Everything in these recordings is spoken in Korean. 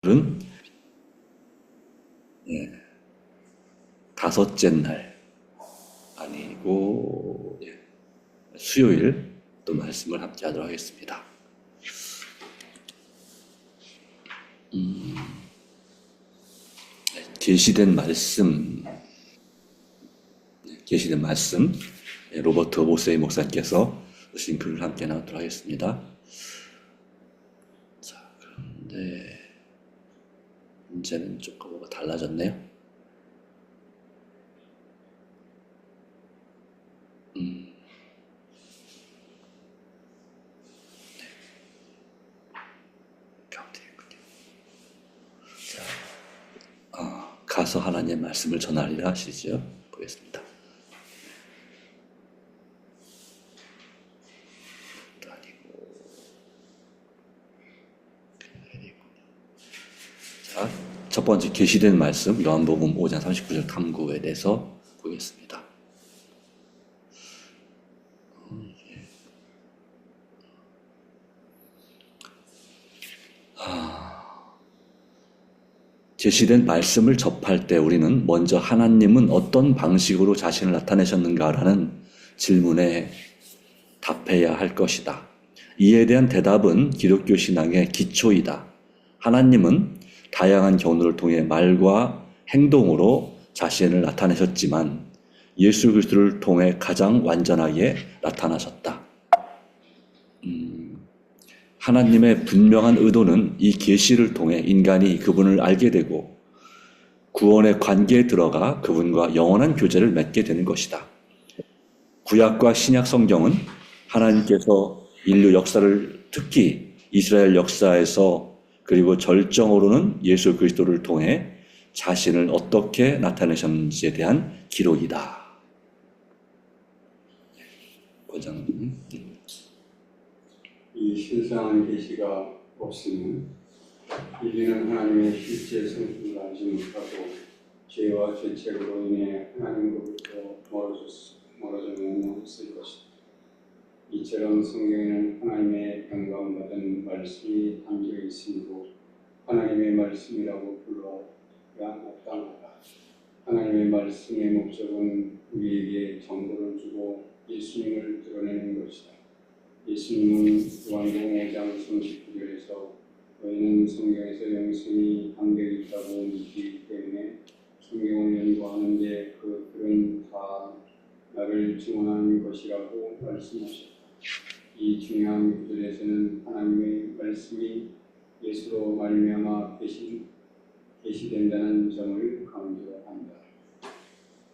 오늘은 다섯째 날 아니고 수요일 또 말씀을 함께 하도록 하겠습니다. 계시된 말씀 로버트 모세이 목사님께서 쓰신 글을 함께 나누도록 하겠습니다. 자, 그런데 문제는 조금 뭐가 달라졌네요. 가서 하나님의 말씀을 전하리라 하시죠. 보겠습니다. 자, 첫 번째 계시된 말씀 요한복음 5장 39절 탐구에 대해서 보겠습니다. 제시된 말씀을 접할 때 우리는 먼저 하나님은 어떤 방식으로 자신을 나타내셨는가라는 질문에 답해야 할 것이다. 이에 대한 대답은 기독교 신앙의 기초이다. 하나님은 다양한 경로를 통해 말과 행동으로 자신을 나타내셨지만 예수 그리스도를 통해 가장 완전하게 나타나셨다. 하나님의 분명한 의도는 이 계시를 통해 인간이 그분을 알게 되고 구원의 관계에 들어가 그분과 영원한 교제를 맺게 되는 것이다. 구약과 신약 성경은 하나님께서 인류 역사를 특히 이스라엘 역사에서 그리고 절정으로는 예수 그리스도를 통해 자신을 어떻게 나타내셨는지에 대한 기록이다. 권장님. 이 신성한 계시가 없으면 인류는 하나님의 실제 성품을 알지 못하고 죄와 죄책으로 인해 하나님으로부터 멀어져만 했을 것이다. 이처럼 성경에는 하나님의 영광받은 말씀이 담겨 있으므로 하나님의 말씀이라고 불러야 마땅하다. 하나님의 말씀의 목적은 우리에게 정보를 주고 예수님을 드러내는 것이다. 예수님은 요한복음 5장 39절에서 너희는 성경에서 영생이 담겨 있다고 믿기 때문에 성경을 연구하는데 그 글은 다 나를 증언하는 것이라고 말씀하셨다. 이 중요한 구절에서는 하나님의 말씀이 예수로 말미암아 계시된다는 점을 강조한다.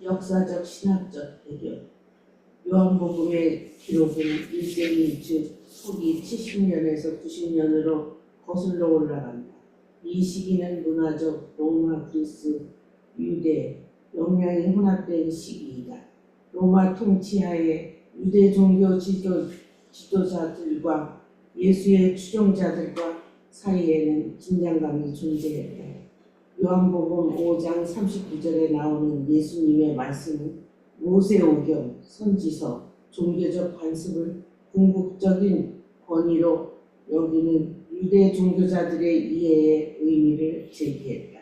역사적 신학적 배경 요한복음의 기록은 일생이 즉 서기 70년에서 90년으로 거슬러 올라간다. 이 시기는 문화적 로마, 그리스, 유대 영향이 혼합된 시기이다. 로마 통치하에 유대 종교 지도자들과 예수의 추종자들과 사이에는 긴장감이 존재했다. 요한복음 5장 39절에 나오는 예수님의 말씀은 모세오경, 선지서, 종교적 관습을 궁극적인 권위로 여기는 유대 종교자들의 이해의 의미를 제기했다.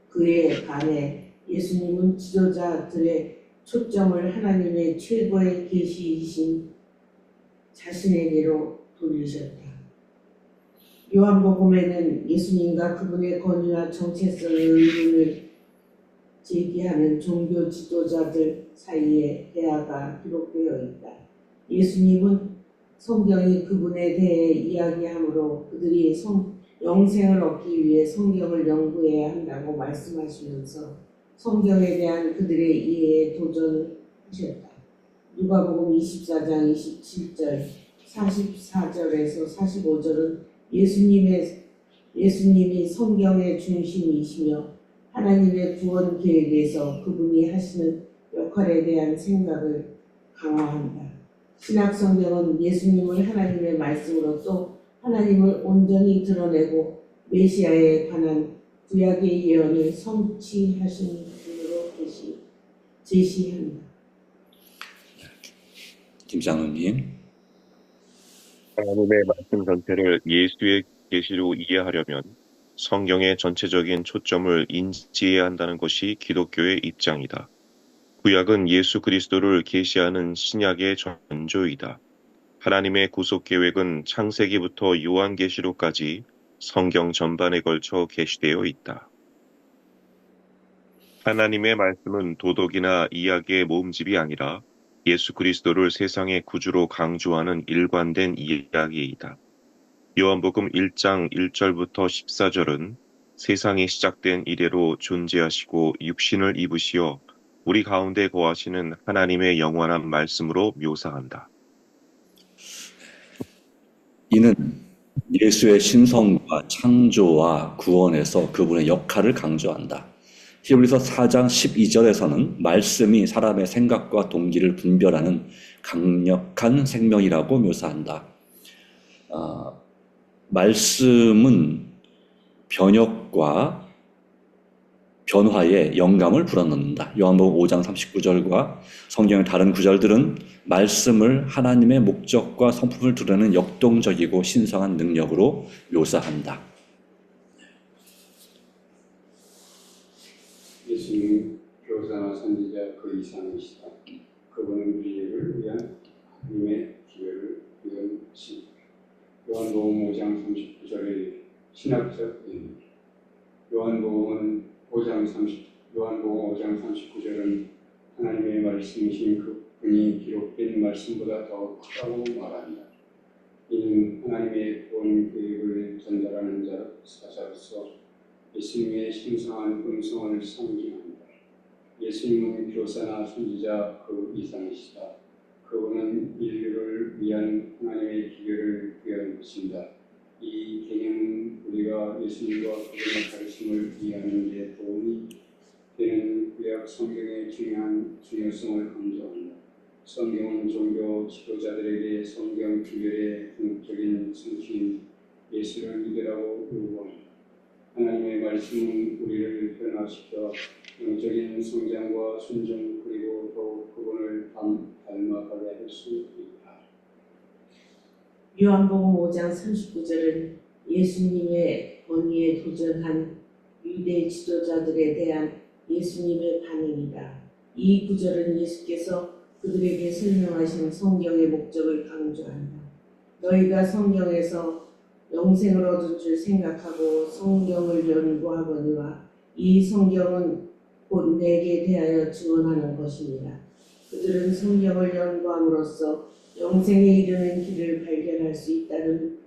그에 반해 예수님은 지도자들의 초점을 하나님의 최고의 계시이신 자신에게로 돌리셨다. 요한복음에는 예수님과 그분의 권위와 정체성의 의문을 제기하는 종교 지도자들 사이의 대화가 기록되어 있다. 예수님은 성경이 그분에 대해 이야기하므로 그들이 영생을 얻기 위해 성경을 연구해야 한다고 말씀하시면서 성경에 대한 그들의 이해에 도전을 하셨다. 누가복음 24장 27절, 44절에서 45절은 예수님이 성경의 중심이시며 하나님의 구원 계획에서 그분이 하시는 역할에 대한 생각을 강화한다. 신약 성경은 예수님을 하나님의 말씀으로 또 하나님을 온전히 드러내고 메시아에 관한 구약의 예언을 성취하신 분으로 제시한다. 김장로님. 하나님의 말씀 전체를 예수의 계시로 이해하려면 성경의 전체적인 초점을 인지해야 한다는 것이 기독교의 입장이다. 구약은 예수 그리스도를 계시하는 신약의 전조이다. 하나님의 구속 계획은 창세기부터 요한계시록까지 성경 전반에 걸쳐 계시되어 있다. 하나님의 말씀은 도덕이나 이야기의 모음집이 아니라 예수 그리스도를 세상의 구주로 강조하는 일관된 이야기이다. 요한복음 1장 1절부터 14절은 세상이 시작된 이래로 존재하시고 육신을 입으시어 우리 가운데 거하시는 하나님의 영원한 말씀으로 묘사한다. 이는 예수의 신성과 창조와 구원에서 그분의 역할을 강조한다. 히브리서 4장 12절에서는 말씀이 사람의 생각과 동기를 분별하는 강력한 생명이라고 묘사한다. 말씀은 변혁과 변화에 영감을 불어넣는다. 요한복음 5장 39절과 성경의 다른 구절들은 말씀을 하나님의 목적과 성품을 드러내는 역동적이고 신성한 능력으로 묘사한다. 예수님 교사나 선지자 그 이상이시다. 그분은 우리를 위한 하나님의 기회를 위한 것입니다. 요한복음 5장 39절의 신학적 의미. 요한복음 5장 39절은 하나님의 말씀이신 그분이 기록된 말씀보다 더 크다고 말한다. 이는 하나님의 구원 계획을 전달하는 사자로서 예수님의 신성한 음성을 상징한다. 예수님은 교사나 선지자 그 이상이시다. 그분은 인류를 위한 하나님의 기회를 위한 것입니다. 이 개념은 우리가 예수님과 그분의 가르침을 이해하는 데 도움이 되는 구약 성경의 중요성을 강조한다. 성경은 종교 지도자들에게 성경 규율의 궁극적인 성취인 예수를 믿으라고 요구한다. 하나님의 말씀은 우리를 변화시켜 영적인 성장과 순종 그리고 더욱 그분을 닮아가게 할 수 있다. 요한복음 5장 39절은 예수님의 권위에 도전한 유대 지도자들에 대한 예수님의 반응이다. 이 구절은 예수께서 그들에게 설명하신 성경의 목적을 강조한다. 너희가 성경에서 영생을 얻을 줄 생각하고 성경을 연구하거니와 이 성경은 곧 내게 대하여 증언하는 것입니다. 그들은 성경을 연구함으로써 영생에 이르는 길을 발견할 수 있다고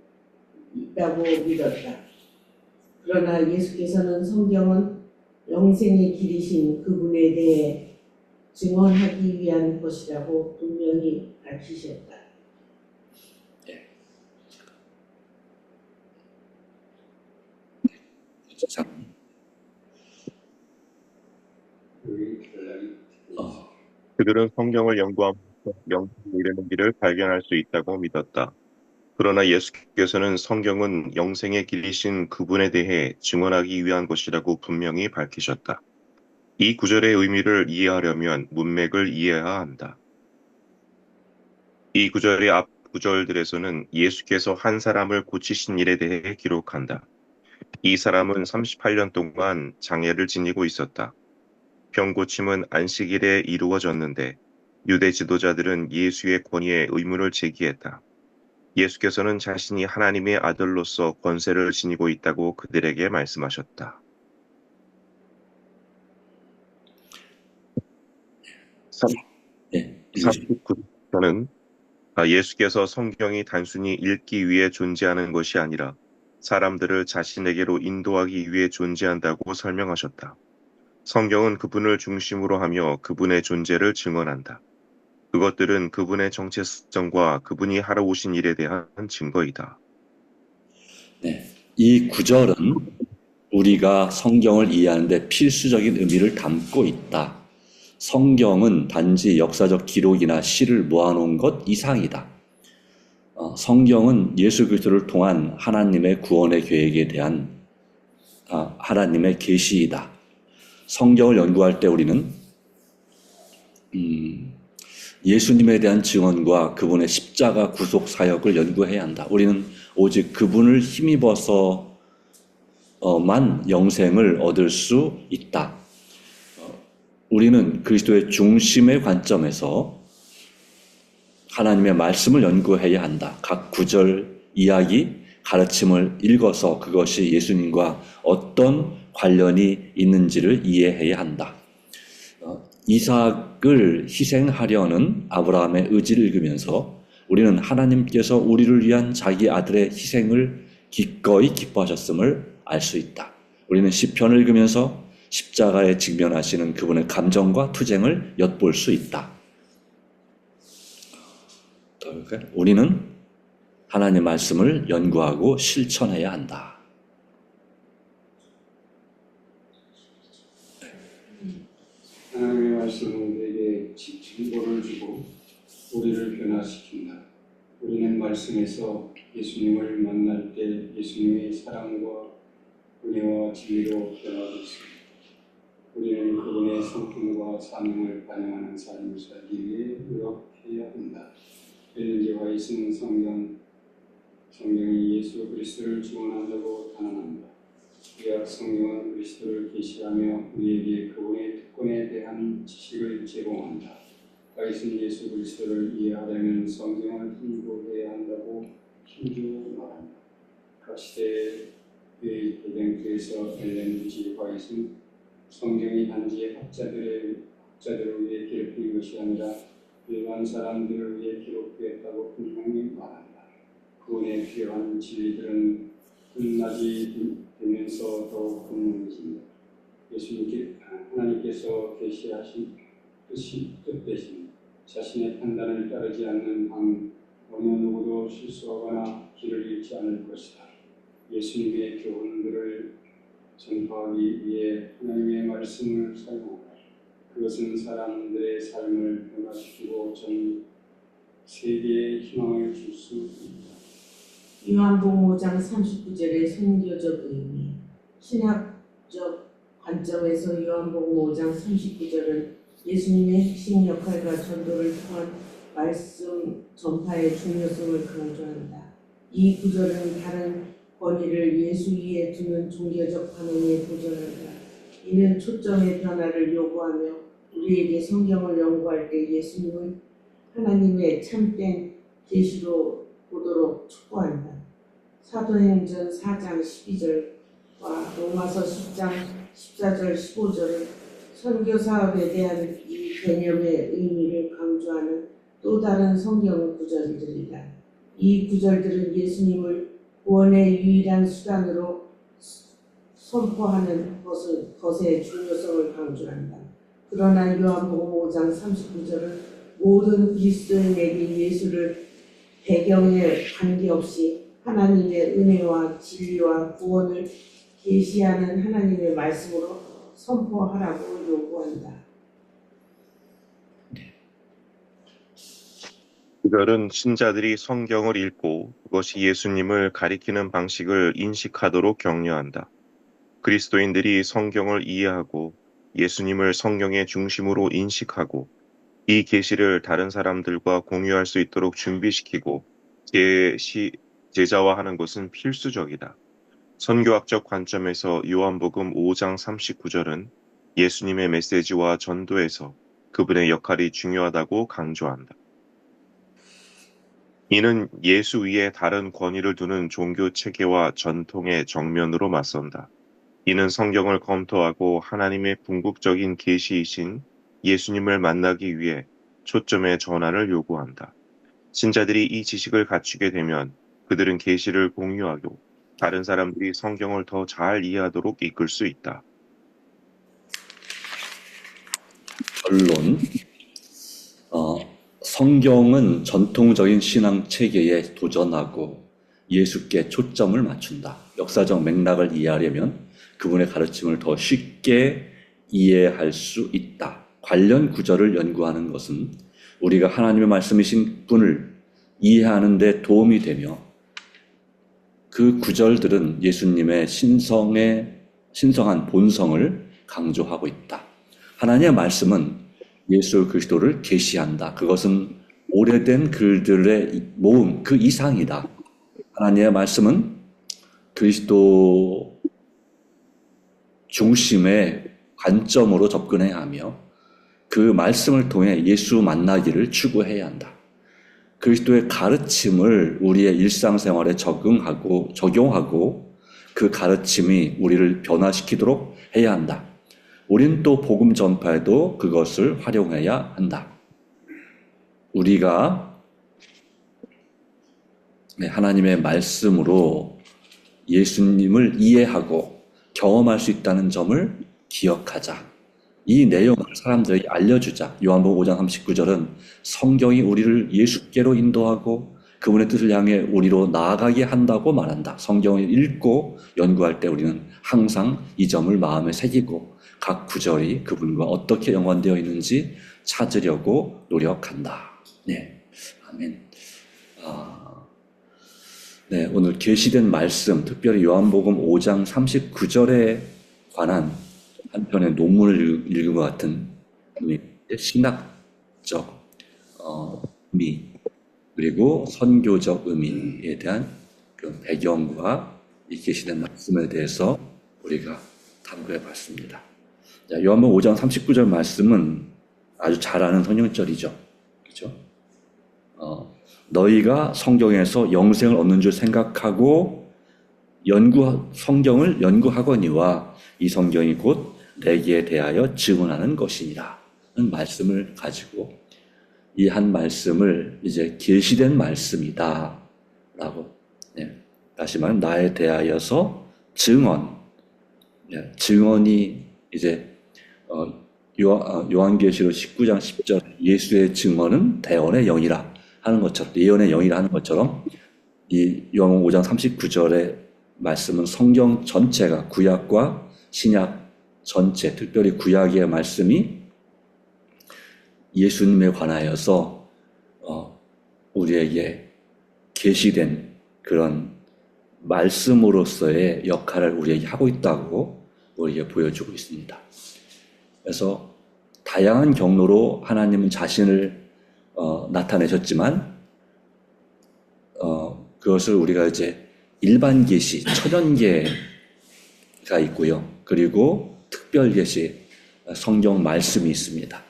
믿었다. 그러나 예수께서는 성경은 영생의 길이신 그분에 대해 증언하기 위한 것이라고 분명히 밝히셨다. 그들은 성경을 연구하면서 영생에 이르는 길을 발견할 수 있다고 믿었다. 그러나 예수께서는 성경은 영생의 길이신 그분에 대해 증언하기 위한 것이라고 분명히 밝히셨다. 이 구절의 의미를 이해하려면 문맥을 이해해야 한다. 이 구절의 앞 구절들에서는 예수께서 한 사람을 고치신 일에 대해 기록한다. 이 사람은 38년 동안 장애를 지니고 있었다. 병고침은 안식일에 이루어졌는데 유대 지도자들은 예수의 권위에 의문을 제기했다. 예수께서는 자신이 하나님의 아들로서 권세를 지니고 있다고 그들에게 말씀하셨다. 39절은 예수께서 성경이 단순히 읽기 위해 존재하는 것이 아니라 사람들을 자신에게로 인도하기 위해 존재한다고 설명하셨다. 성경은 그분을 중심으로 하며 그분의 존재를 증언한다. 그것들은 그분의 정체성과 그분이 하러 오신 일에 대한 증거이다. 네, 이 구절은 우리가 성경을 이해하는 데 필수적인 의미를 담고 있다. 성경은 단지 역사적 기록이나 시를 모아놓은 것 이상이다. 성경은 예수 그리스도를 통한 하나님의 구원의 계획에 대한 하나님의 계시이다. 성경을 연구할 때 우리는 예수님에 대한 증언과 그분의 십자가 구속 사역을 연구해야 한다. 우리는 오직 그분을 힘입어서 만 영생을 얻을 수 있다. 우리는 그리스도의 중심의 관점에서 하나님의 말씀을 연구해야 한다. 각 구절, 이야기, 가르침을 읽어서 그것이 예수님과 어떤 관련이 있는지를 이해해야 한다. 이삭을 희생하려는 아브라함의 의지를 읽으면서 우리는 하나님께서 우리를 위한 자기 아들의 희생을 기꺼이 기뻐하셨음을 알 수 있다. 우리는 시편을 읽으면서 십자가에 직면하시는 그분의 감정과 투쟁을 엿볼 수 있다. 우리는 하나님의 말씀을 연구하고 실천해야 한다. 하나님의 말씀은 우리에게 증거를 주고 우리를 변화시킨다. 우리는 말씀에서 예수님을 만날 때 예수님의 사랑과 은혜와 진리로 변화됐습니다. 우리는 그분의 성품과 사명을 반영하는 삶을 살기 위해 노력해야 한다. 엘리와 이승 성경이 예수 그리스도를 증언한다고 단언한다. 구약 성경은 그리스도를 계시하며 우리에게 그분의 특권에 대한 지식을 제공한다. 다윗은 예수 그리스도를 이해하려면 성경을 공부해야 한다고 힘주어 말한다. 각 시대의 대댕교에서 엘렌 G. 화이트는 성경이 단지 학자들을 위해 기록된 것이 아니라 일반 사람들을 위해 기록되었다고 분명히 말한다. 그분의 필요한 진리들은 끝나지 되면서 더욱 분명해진다. 하나님께서 계시하신 뜻 대신 자신의 판단을 따르지 않는 한 어느 누구도 실수하거나 길을 잃지 않을 것이다. 예수님의 교훈들을 전파하기 위해 하나님의 말씀을 사용한다. 그것은 사람들의 삶을 변화시키고 전 세계에 희망을 줄 수 있다. 요한복음 5장 39절의 선교적 의미. 신학적 관점에서 요한복음 5장 39절은 예수님의 핵심 역할과 전도를 통한 말씀 전파의 중요성을 강조한다. 이 구절은 다른 권위를 예수 위에 두는 종교적 반응에 도전한다. 이는 초점의 변화를 요구하며 우리에게 성경을 연구할 때 예수님을 하나님의 참된 계시로 보도록 촉구한다. 사도행전 4장 12절과 로마서 10장 14절 15절은 선교 사업에 대한 이 개념의 의미를 강조하는 또 다른 성경 구절들이다. 이 구절들은 예수님을 구원의 유일한 수단으로 선포하는 것의 중요성을 강조한다. 그러나 요한복음 5장 39절은 모든 그리스도인에게 예수를 배경에 관계없이 하나님의 은혜와 진리와 구원을 계시하는 하나님의 말씀으로 선포하라고 요구한다. 구절은 신자들이 성경을 읽고 그것이 예수님을 가리키는 방식을 인식하도록 격려한다. 그리스도인들이 성경을 이해하고 예수님을 성경의 중심으로 인식하고 이 계시를 다른 사람들과 공유할 수 있도록 준비시키고 제자화하는 것은 필수적이다. 선교학적 관점에서 요한복음 5장 39절은 예수님의 메시지와 전도에서 그분의 역할이 중요하다고 강조한다. 이는 예수 위에 다른 권위를 두는 종교 체계와 전통의 정면으로 맞선다. 이는 성경을 검토하고 하나님의 궁극적인 계시이신 예수님을 만나기 위해 초점의 전환을 요구한다. 신자들이 이 지식을 갖추게 되면 그들은 계시를 공유하고 다른 사람들이 성경을 더 잘 이해하도록 이끌 수 있다. 결론, 성경은 전통적인 신앙 체계에 도전하고 예수께 초점을 맞춘다. 역사적 맥락을 이해하려면 그분의 가르침을 더 쉽게 이해할 수 있다. 관련 구절을 연구하는 것은 우리가 하나님의 말씀이신 분을 이해하는 데 도움이 되며 그 구절들은 예수님의 신성한 본성을 강조하고 있다. 하나님의 말씀은 예수 그리스도를 계시한다. 그것은 오래된 글들의 모음, 그 이상이다. 하나님의 말씀은 그리스도의 중심의 관점으로 접근해야 하며 그 말씀을 통해 예수 만나기를 추구해야 한다. 그리스도의 가르침을 우리의 일상생활에 적용하고 그 가르침이 우리를 변화시키도록 해야 한다. 우린 또 복음 전파에도 그것을 활용해야 한다. 우리가 하나님의 말씀으로 예수님을 이해하고 경험할 수 있다는 점을 기억하자. 이 내용을 사람들에게 알려주자. 요한복음 5장 39절은 성경이 우리를 예수께로 인도하고 그분의 뜻을 향해 우리로 나아가게 한다고 말한다. 성경을 읽고 연구할 때 우리는 항상 이 점을 마음에 새기고 각 구절이 그분과 어떻게 연관되어 있는지 찾으려고 노력한다. 네, 아멘. 네, 오늘 계시된 말씀, 특별히 요한복음 5장 39절에 관한 한 편의 논문을 읽은 것 같은 신학적 의미 그리고 선교적 의미에 대한 그 배경과 이 계시된 말씀에 대해서 우리가 탐구해 봤습니다. 요한복음 5장 39절 말씀은 아주 잘 아는 성경절이죠. 그렇죠? 너희가 성경에서 영생을 얻는 줄 생각하고 성경을 연구하거니와 이 성경이 곧 내게 대하여 증언하는 것이니라 는 말씀을 가지고 이 한 말씀을 이제 계시된 말씀이다 라고 다시 말하면 나에 대하여서 증언이 이제 요한계시록 19장 10절 예수의 증언은 대언의 영이라 하는 것처럼 예언의 영이라 하는 것처럼 이 요한복음 5장 39절의 말씀은 성경 전체가 구약과 신약 전체, 특별히 구약의 말씀이 예수님에 관하여서 우리에게 계시된 그런 말씀으로서의 역할을 우리에게 하고 있다고 우리에게 보여주고 있습니다. 그래서 다양한 경로로 하나님은 자신을 나타내셨지만 그것을 우리가 이제 일반 계시, 천연 계가 있고요. 그리고 특별 계시, 성경 말씀이 있습니다.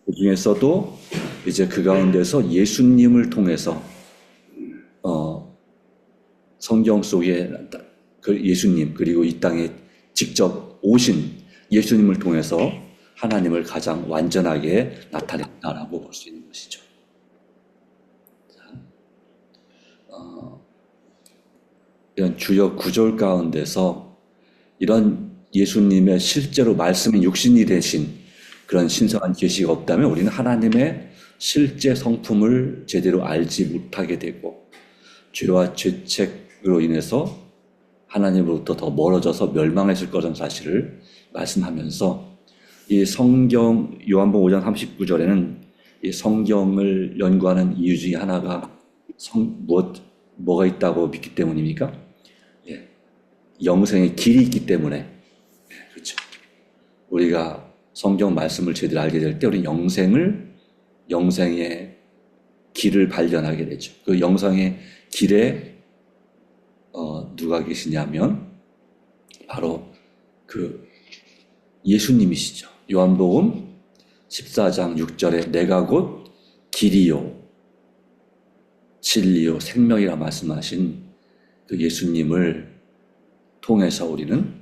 그 중에서도 이제 그 가운데서 예수님을 통해서 성경 속에 그 예수님 그리고 이 땅에 직접 오신 예수님을 통해서 하나님을 가장 완전하게 나타냈다라고 볼 수 있는 것이죠. 이런 주요 구절 가운데서 이런 예수님의 실제로 말씀이 육신이 되신 그런 신성한 계시가 없다면 우리는 하나님의 실제 성품을 제대로 알지 못하게 되고 죄와 죄책으로 인해서 하나님으로부터 더 멀어져서 멸망했을 거라는 사실을 말씀하면서 이 성경 요한복음 5장 39절에는 이 성경을 연구하는 이유 중에 하나가 뭐가 있다고 믿기 때문입니까? 영생의 길이 있기 때문에. 그렇죠. 우리가 성경 말씀을 제대로 알게 될 때 우리 영생의 길을 발견하게 되죠. 그 영생의 길에 누가 계시냐면 바로 그 예수님이시죠. 요한복음 14장 6절에 내가 곧 길이요 진리요 생명이라 말씀하신 그 예수님을 통해서 우리는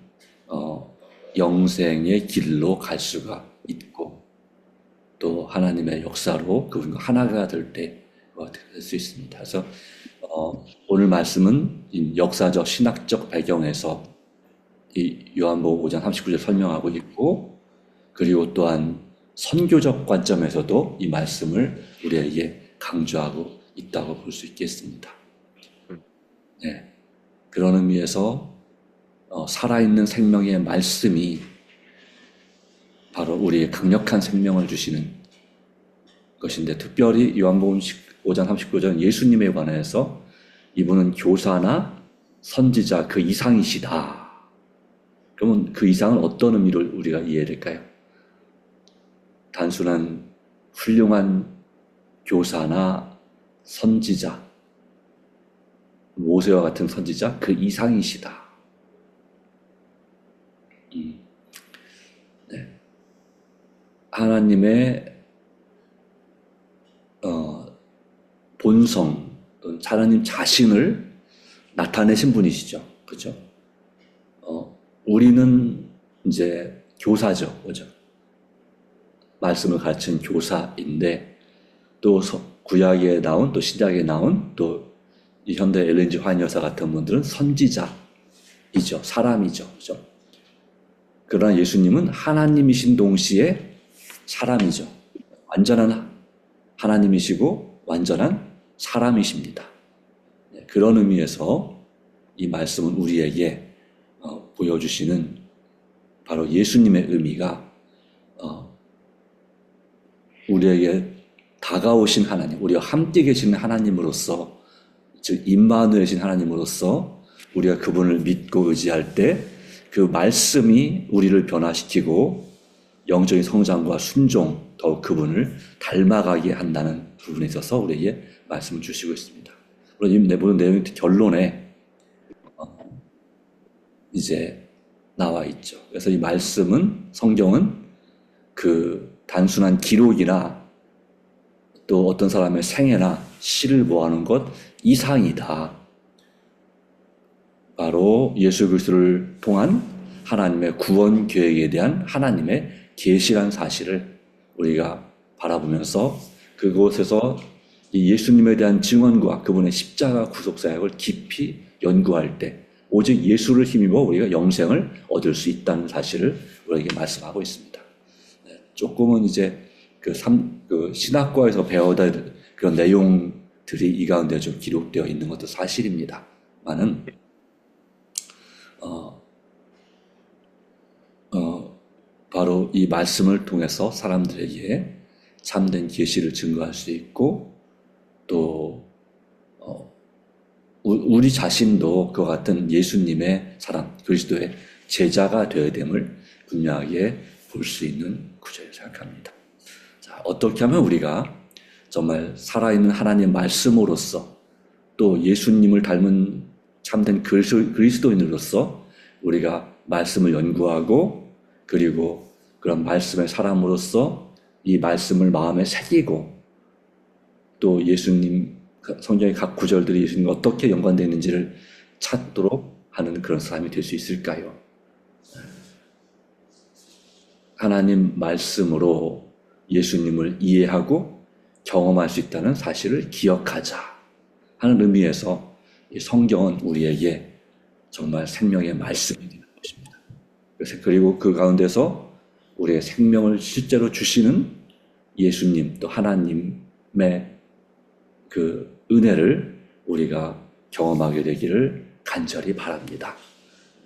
영생의 길로 갈 수가 있고 또 하나님의 역사로 그분과 하나가 될 때 될 수 있습니다. 그래서 오늘 말씀은 역사적 신학적 배경에서 이 요한복음 5장 39절 설명하고 있고 그리고 또한 선교적 관점에서도 이 말씀을 우리에게 강조하고 있다고 볼 수 있겠습니다. 네. 그런 의미에서 살아있는 생명의 말씀이 바로 우리의 강력한 생명을 주시는 것인데 특별히 요한복음 5장 39절 예수님에 관해서 이분은 교사나 선지자 그 이상이시다. 그러면 그 이상은 어떤 의미를 우리가 이해될까요? 단순한 훌륭한 교사나 선지자, 모세와 같은 선지자 그 이상이시다. 하나님의 본성, 또는 하나님 자신을 나타내신 분이시죠. 그죠? 우리는 이제 교사죠. 그죠? 말씀을 가르치는 교사인데, 또 구약에 나온, 또 신약에 나온, 또 이 현대 엘렌 G 화이트 여사 같은 분들은 선지자이죠. 사람이죠. 그죠? 그러나 예수님은 하나님이신 동시에 사람이죠. 완전한 하나님이시고 완전한 사람이십니다. 그런 의미에서 이 말씀은 우리에게 보여주시는 바로 예수님의 의미가 우리에게 다가오신 하나님, 우리와 함께 계시는 하나님으로서, 즉 임마누엘이신 하나님으로서 우리가 그분을 믿고 의지할 때 그 말씀이 우리를 변화시키고 영적인 성장과 순종, 더욱 그분을 닮아가게 한다는 부분에 있어서 우리에게 말씀을 주시고 있습니다. 물론 이 내부는 내용의 결론에 이제 나와 있죠. 그래서 이 말씀은, 성경은 그 단순한 기록이나 또 어떤 사람의 생애나 시를 모아놓은 것 이상이다. 바로 예수 그리스도를 통한 하나님의 구원 계획에 대한 하나님의 계시란 사실을 우리가 바라보면서 그곳에서 이 예수님에 대한 증언과 그분의 십자가 구속 사역을 깊이 연구할 때 오직 예수를 힘입어 우리가 영생을 얻을 수 있다는 사실을 우리에게 말씀하고 있습니다. 조금은 이제 그 신학과에서 배워다 그런 내용들이 이 가운데 좀 기록되어 있는 것도 사실입니다만은 바로 이 말씀을 통해서 사람들에게 참된 계시를 증거할 수 있고 또 우리 자신도 그와 같은 예수님의 사람, 그리스도의 제자가 되어야 됨을 분명하게 볼 수 있는 구절을 생각합니다. 자, 어떻게 하면 우리가 정말 살아있는 하나님 말씀으로서 또 예수님을 닮은 참된 그리스도인으로서 우리가 말씀을 연구하고 그리고 그런 말씀의 사람으로서 이 말씀을 마음에 새기고 또 예수님, 성경의 각 구절들이 예수님과 어떻게 연관되어 있는지를 찾도록 하는 그런 사람이 될 수 있을까요? 하나님 말씀으로 예수님을 이해하고 경험할 수 있다는 사실을 기억하자 하는 의미에서 이 성경은 우리에게 정말 생명의 말씀이 되는 것입니다. 그리고 그 가운데서 우리의 생명을 실제로 주시는 예수님 또 하나님의 그 은혜를 우리가 경험하게 되기를 간절히 바랍니다.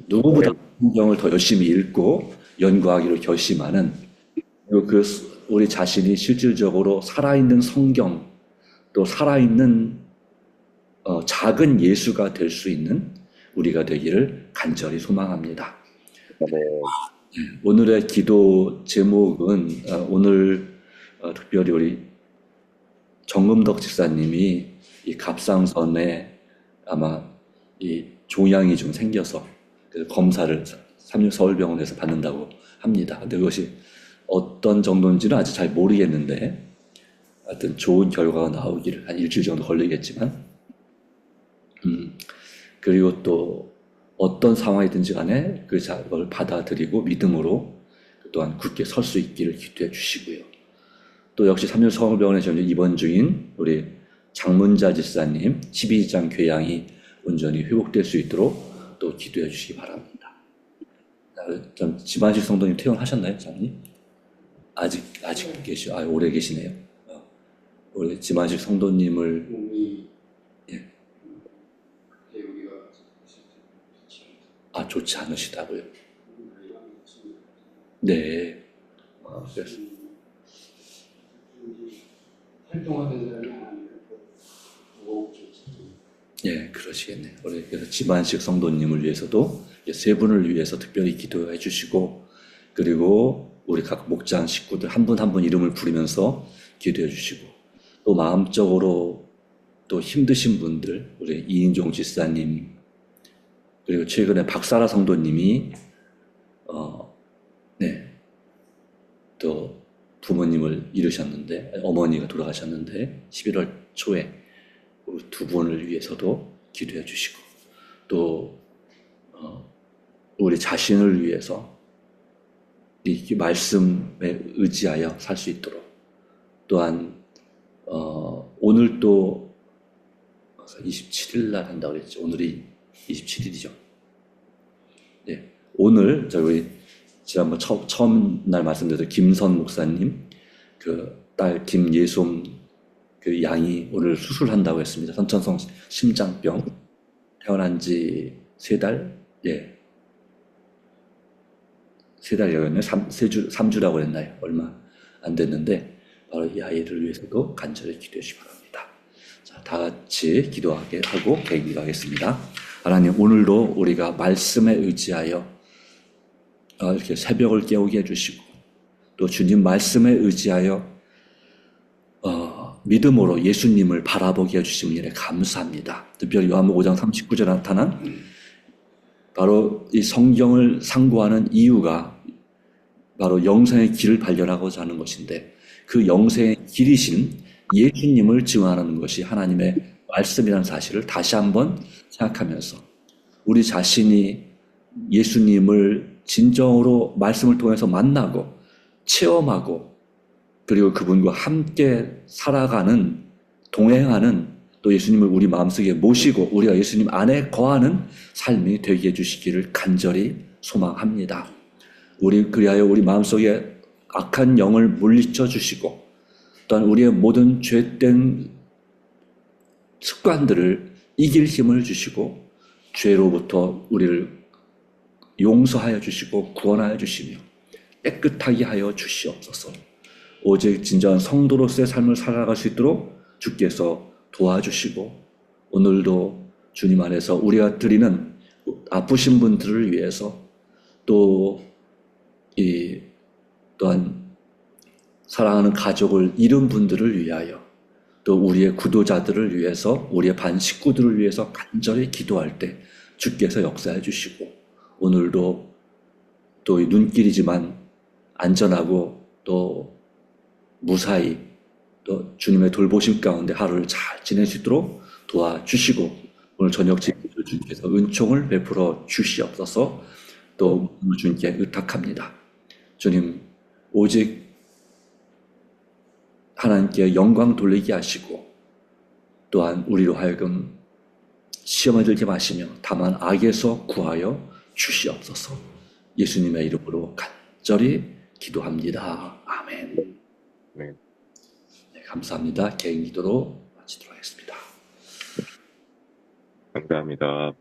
누구보다 성경을 더 열심히 읽고 연구하기로 결심하는 그 우리 자신이 실질적으로 살아있는 성경 또 살아있는 작은 예수가 될 수 있는 우리가 되기를 간절히 소망합니다. 오늘의 기도 제목은 오늘 특별히 우리 정금덕 집사님이 이 갑상선에 아마 이 종양이 좀 생겨서 검사를 삼육서울병원에서 받는다고 합니다. 근데 그것이 어떤 정도인지는 아직 잘 모르겠는데 하여튼 좋은 결과가 나오기를 한 일주일 정도 걸리겠지만 그리고 또 어떤 상황이든지 간에 그걸 받아들이고 믿음으로 또한 굳게 설 수 있기를 기도해 주시고요. 또 역시 삼육서울병원에 지금 입원 중인 우리 장문자 집사님 12장 교양이 온전히 회복될 수 있도록 또 기도해 주시기 바랍니다. 지만식 성도님 퇴원하셨나요, 장님? 아직 오래 계시네요. 우리 지만식 성도님을 몸이 대우기가 좋지 않으시다고요? 네. 그래서 활동하는 사람이 아니라 예, 그러시겠네요. 우리 그래서 지만식 성도님을 위해서도 세 분을 위해서 특별히 기도해 주시고 그리고 우리 각 목장 식구들 한 분 한 분 이름을 부르면서 기도해 주시고 또 마음적으로 또 힘드신 분들 우리 이인종 집사님 그리고 최근에 박사라 성도님이 또 부모님을 잃으셨는데, 어머니가 돌아가셨는데 11월 초에 두 분을 위해서도 기도해 주시고, 또 우리 자신을 위해서 이 말씀에 의지하여 살 수 있도록, 또한 오늘 또 27일 날 한다고 그랬죠. 오늘이 27일이죠. 네, 오늘 저희 지난번 처음 날 말씀드렸던 김선 목사님 그 딸 김예솜 그 양이 오늘 수술한다고 했습니다. 선천성 심장병, 태어난 지 3달, 예, 3달이었나요? 3주라고 그랬나요? 얼마 안 됐는데, 바로 이 아이를 위해서도 간절히 기도해 주시기 바랍니다. 자, 다 같이 기도하게 하고 기도하겠습니다. 하나님, 오늘도 우리가 말씀에 의지하여 이렇게 새벽을 깨우게 해주시고, 또 주님 말씀에 의지하여 믿음으로 예수님을 바라보게 해주신 일에 감사합니다. 특별히 요한복음 5장 39절에 나타난 바로 이 성경을 상고하는 이유가 바로 영생의 길을 발견하고자 하는 것인데, 그 영생의 길이신 예수님을 증언하는 것이 하나님의 말씀이라는 사실을 다시 한번 생각하면서, 우리 자신이 예수님을 진정으로 말씀을 통해서 만나고 체험하고, 그리고 그분과 함께 살아가는, 동행하는, 또 예수님을 우리 마음속에 모시고 우리가 예수님 안에 거하는 삶이 되게 해주시기를 간절히 소망합니다. 그리하여 우리 마음속에 악한 영을 물리쳐 주시고, 또한 우리의 모든 죄된 습관들을 이길 힘을 주시고, 죄로부터 우리를 용서하여 주시고 구원하여 주시며 깨끗하게 하여 주시옵소서. 오직 진정한 성도로서의 삶을 살아갈 수 있도록 주께서 도와주시고, 오늘도 주님 안에서 우리가 드리는 아프신 분들을 위해서, 또한 사랑하는 가족을 잃은 분들을 위하여, 또 우리의 구도자들을 위해서, 우리의 반 식구들을 위해서 간절히 기도할 때 주께서 역사해 주시고, 오늘도 또 눈길이지만 안전하고 또 무사히 또 주님의 돌보심 가운데 하루를 잘 지낼 수 있도록 도와주시고, 오늘 저녁 제기를 주님께서 은총을 베풀어 주시옵소서. 또 주님께 의탁합니다. 주님, 오직 하나님께 영광 돌리게 하시고, 또한 우리로 하여금 시험에 들게 마시며 다만 악에서 구하여 주시옵소서. 예수님의 이름으로 간절히 기도합니다. 아멘. 네. 네, 감사합니다. 개인 기도로 마치도록 하겠습니다. 감사합니다.